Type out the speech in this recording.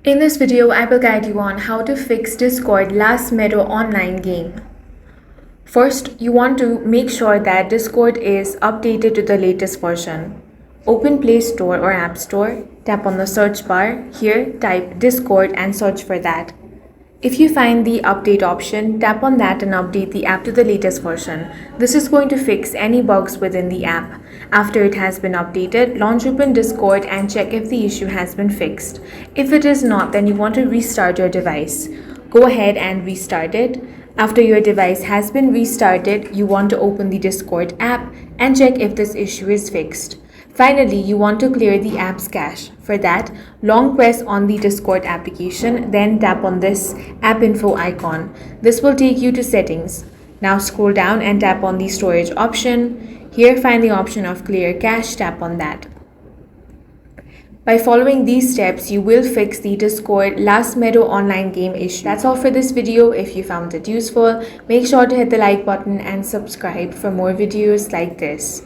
In this video, I will guide you on how to fix Discord last Meadow online game. First, you want to make sure that Discord is updated to the latest version. Open Play Store or App Store, tap on the search bar. Here, type Discord and search for that. If you find the update option, tap on that and update the app to the latest version. This is going to fix any bugs within the app. After it has been updated, launch open Discord and check if the issue has been fixed. If it is not, then you want to restart your device. Go ahead and restart it. After your device has been restarted, you want to open the Discord app and check if this issue is fixed. Finally, you want to clear the app's cache. For that, long press on the Discord application, then tap on this app info icon. This will take you to settings. Now scroll down and tap on the storage option. Here, find the option of clear cache, tap on that. By following these steps, you will fix the Discord last Meadow online game issue. That's all for this video. If you found it useful, make sure to hit the like button and subscribe for more videos like this.